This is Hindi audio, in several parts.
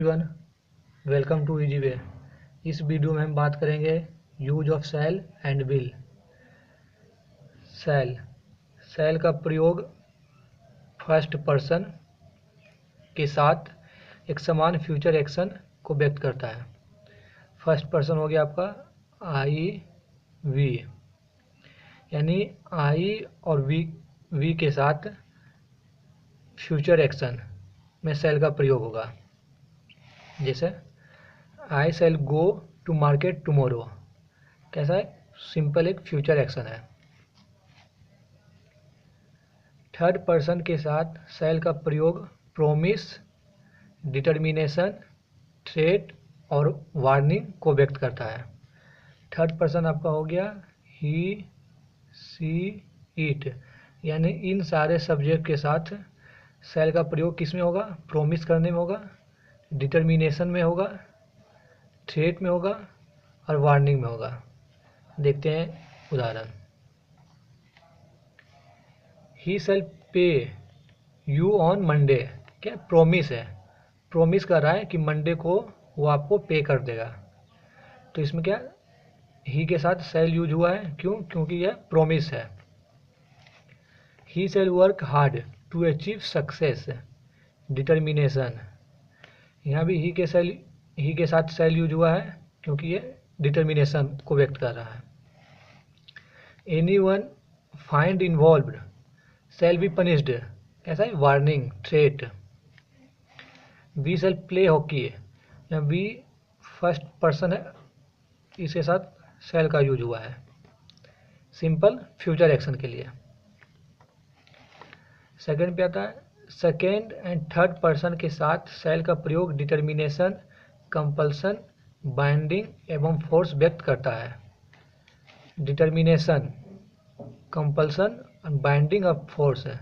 Everyone, welcome to Easy Way. इस वीडियो में हम बात करेंगे use of shall and will. Shall का प्रयोग फर्स्ट पर्सन के साथ एक समान फ्यूचर एक्शन को व्यक्त करता है। फर्स्ट पर्सन हो गया आपका आई वी, यानी आई और वी के साथ फ्यूचर एक्शन में शैल का प्रयोग होगा। जैसे आई शैल गो टू मार्केट टुमारो, कैसा है? सिंपल एक फ्यूचर एक्शन है। थर्ड पर्सन के साथ शैल का प्रयोग प्रोमिस, डिटर्मिनेशन, थ्रेट और वार्निंग को व्यक्त करता है। थर्ड पर्सन आपका हो गया ही, सी, इट, यानी इन सारे सब्जेक्ट के साथ शैल का प्रयोग किस में होगा? प्रोमिस करने में होगा, डिटर्मिनेशन में होगा, थ्रेट में होगा और वार्निंग में होगा। देखते हैं उदाहरण। ही शैल पे यू ऑन मंडे, क्या प्रोमिस है? प्रोमिस कर रहा है कि मंडे को वो आपको पे कर देगा। तो इसमें क्या ही के साथ शैल यूज हुआ है? क्यों? क्योंकि यह प्रोमिस है। He shall work hard to achieve success, determination, यहाँ भी ही के साथ शैल यूज हुआ है क्योंकि ये डिटर्मिनेशन को व्यक्त कर रहा है। Anyone find involved shall be punished, ऐसा है warning, threat. We shall play hockey, या वी फर्स्ट पर्सन है, इसके साथ शैल का यूज हुआ है सिंपल फ्यूचर एक्शन के लिए। सेकंड पे आता है सेकेंड एंड थर्ड पर्सन के साथ शैल का प्रयोग डिटर्मिनेशन, कंपल्सन, बाइंडिंग एवं फोर्स व्यक्त करता है। डिटर्मिनेशन, कंपल्सन और बाइंडिंग ऑफ फोर्स है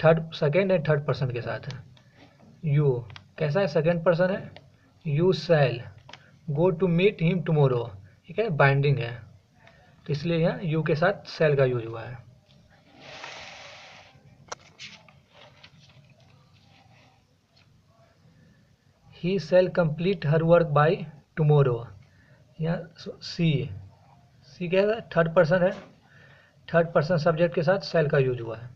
सेकेंड एंड थर्ड पर्सन के साथ है। यू कैसा है? सेकेंड पर्सन है। You shall go to meet him tomorrow, ठीक है, बाइंडिंग है, तो इसलिए यहाँ यू के साथ शैल का यूज हुआ है। He shall complete her work by tomorrow, यहाँ सी क्या है? थर्ड पर्सन है। थर्ड पर्सन सब्जेक्ट के साथ शैल का यूज हुआ है।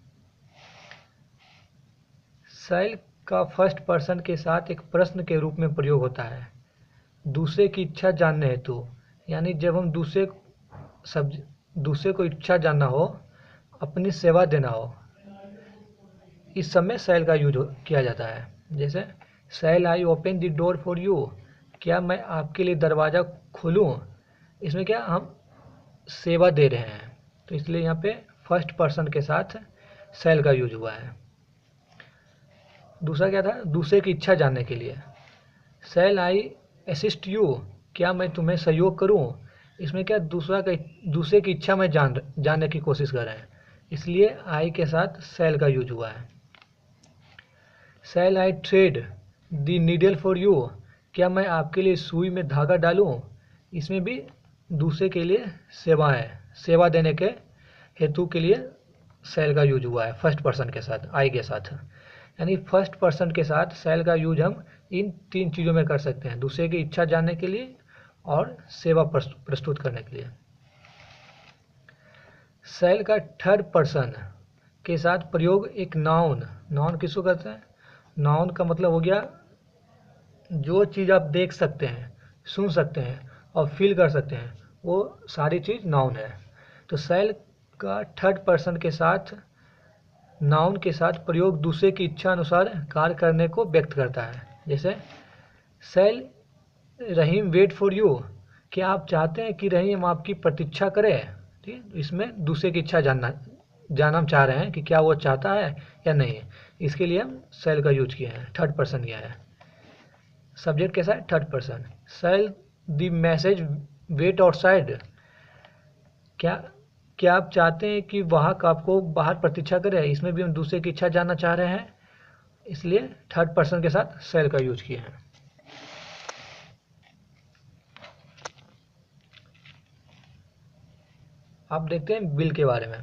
शैल का फर्स्ट पर्सन के साथ एक प्रश्न के रूप में प्रयोग होता है दूसरे की इच्छा जानने हेतु, यानी जब हम दूसरे को इच्छा जानना हो, अपनी सेवा देना हो, इस समय शैल का यूज किया जाता है। जैसे shall I open the door for you, क्या मैं आपके लिए दरवाज़ा खोलूँ? इसमें क्या हम सेवा दे रहे हैं, तो इसलिए यहाँ पे फर्स्ट पर्सन के साथ शैल का यूज हुआ है। दूसरा क्या था? दूसरे की इच्छा जानने के लिए शैल आई असिस्ट यू, क्या मैं तुम्हें सहयोग करूं? इसमें क्या दूसरे की इच्छा में जानने की कोशिश कर रहे हैं, इसलिए आई के साथ शैल का यूज हुआ है। Shall I thread the needle for you, क्या मैं आपके लिए सुई में धागा डालूं? इसमें भी दूसरे के लिए सेवा देने के हेतु के लिए शैल का यूज हुआ है फर्स्ट पर्सन के साथ, आई के साथ। यानी फर्स्ट पर्सन के साथ शैल का यूज हम इन तीन चीज़ों में कर सकते हैं, दूसरे की इच्छा जानने के लिए और सेवा प्रस्तुत करने के लिए। शैल का थर्ड पर्सन के साथ प्रयोग एक नाउन किसको कहते हैं? नाउन का मतलब हो गया जो चीज़ आप देख सकते हैं, सुन सकते हैं और फील कर सकते हैं, वो सारी चीज़ नाउन है। तो शैल का थर्ड पर्सन के साथ नाउन के साथ प्रयोग दूसरे की इच्छा अनुसार कार्य करने को व्यक्त करता है। जैसे शैल रहीम वेट फॉर यू, क्या आप चाहते हैं कि रहीम आपकी प्रतीक्षा करे? ठीक है, इसमें दूसरे की इच्छा जानना हम चाह रहे हैं कि क्या वो चाहता है या नहीं, इसके लिए हम शैल का यूज किया है, थर्ड पर्सन किया है। सब्जेक्ट कैसा है? Third person. Shall the message wait outside, क्या आप चाहते हैं कि वाहक आपको बाहर प्रतीक्षा करे? इसमें भी हम दूसरे की इच्छा जानना चाह रहे हैं, इसलिए थर्ड पर्सन के साथ शैल का यूज किए हैं। आप देखते हैं विल के बारे में।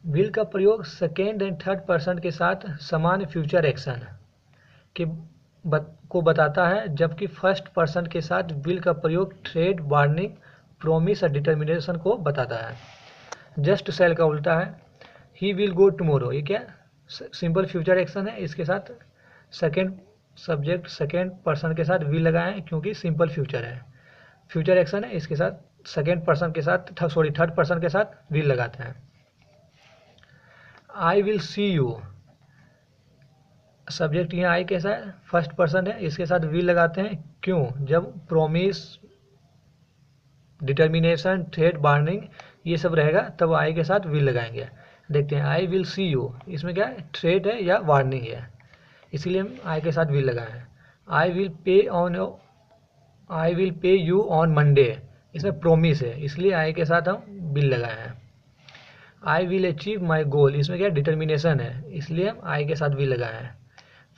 विल का प्रयोग सेकेंड एंड थर्ड पर्सन के साथ समान फ्यूचर एक्शन के को बताता है, जबकि फर्स्ट पर्सन के साथ विल का प्रयोग थ्रेड, वार्निंग, प्रोमिस और डिटर्मिनेशन को बताता है। जस्ट शैल का उल्टा है, ही विल गो टुमारो। ये क्या सिंपल फ्यूचर एक्शन है, इसके साथ सेकेंड सब्जेक्ट सेकेंड पर्सन के साथ विल लगाए हैं क्योंकि सिंपल फ्यूचर है, फ्यूचर एक्शन है, इसके साथ सेकेंड पर्सन के साथ थर्ड पर्सन के साथ विल लगाते हैं। I will see you, subject यहाँ आई कैसा है, फर्स्ट पर्सन है, इसके साथ विल लगाते हैं क्यों, जब प्रोमिस, डिटर्मिनेशन, थ्रेट, वार्निंग ये सब रहेगा तब आई के साथ विल लगाएंगे। देखते हैं, आई विल सी यू, इसमें क्या है, थ्रेट है या वार्निंग है, इसीलिए हम आई के साथ विल लगाए हैं। I will pay you on Monday, इसमें प्रोमिस है, इसलिए आई के साथ हम विल लगाए हैं। आई विल अचीव माई गोल, इसमें क्या डिटर्मिनेशन है, इसलिए हम आई के साथ विल लगाए हैं,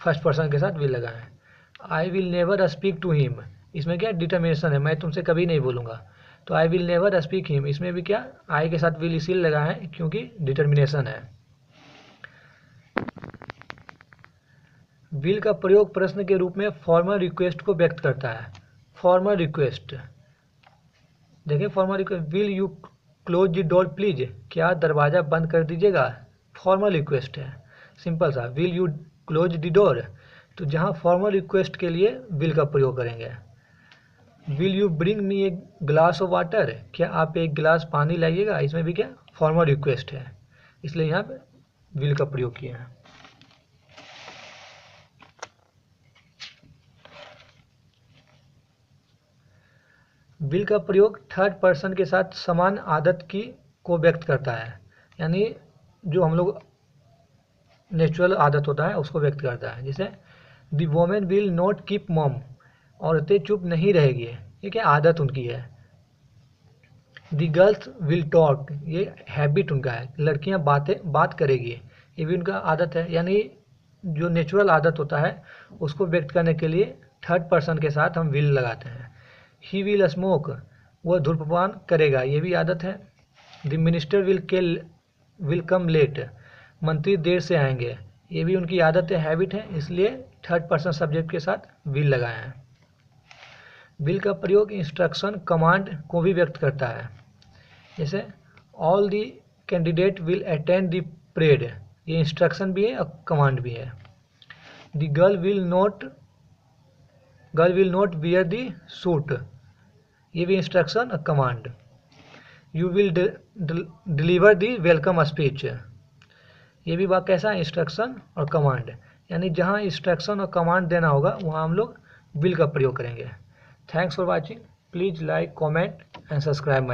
फर्स्ट पर्सन के साथ विल लगाए हैं। I will never speak to him, इसमें क्या डिटर्मिनेशन है, मैं तुमसे कभी नहीं बोलूँगा, तो आई विल नेवर स्पीक हिम, इसमें भी क्या आई के साथ विल इसीलिए लगाए हैं क्योंकि डिटर्मिनेशन है। विल का प्रयोग प्रश्न के रूप में फॉर्मल रिक्वेस्ट को व्यक्त करता है। फॉर्मल रिक्वेस्ट देखिए, formal request, will you close the door please, क्या दरवाज़ा बंद कर दीजिएगा, फॉर्मल रिक्वेस्ट है, सिंपल सा, will you close the door, तो जहाँ फॉर्मल रिक्वेस्ट के लिए विल का प्रयोग करेंगे। Will you bring me a glass of water, क्या आप एक गिलास पानी लाइएगा, इसमें भी क्या फॉर्मल रिक्वेस्ट है, इसलिए यहाँ पे विल का प्रयोग किया है। विल का प्रयोग थर्ड पर्सन के साथ समान आदत को व्यक्त करता है, यानी जो हम लोग नेचुरल आदत होता है उसको व्यक्त करता है। जैसे the women will not keep मम, औरतें चुप नहीं रहेगी, ये क्या आदत उनकी है। द गर्ल्स विल टॉक, ये हैबिट उनका है, लड़कियां बात करेगी, ये भी उनका आदत है, यानी जो नेचुरल आदत होता है उसको व्यक्त करने के लिए थर्ड पर्सन के साथ हम विल लगाते हैं। ही विल स्मोक, वह धूम्रपान करेगा, ये भी आदत है। The minister will come late, मंत्री देर से आएंगे, ये भी उनकी आदत है, हैबिट है, इसलिए थर्ड पर्सन सब्जेक्ट के साथ विल लगाए हैं। विल का प्रयोग इंस्ट्रक्शन, कमांड को भी व्यक्त करता है। जैसे all the candidate will attend the parade, ये इंस्ट्रक्शन भी है और कमांड भी है। The girl will not wear the suit, ये भी इंस्ट्रक्शन और command. You will deliver the welcome speech, ये भी बात कैसा है, इंस्ट्रक्शन और कमांड, यानी जहाँ इंस्ट्रक्शन और कमांड देना होगा वहाँ हम लोग विल का प्रयोग करेंगे। Thanks for watching, please like, comment and subscribe my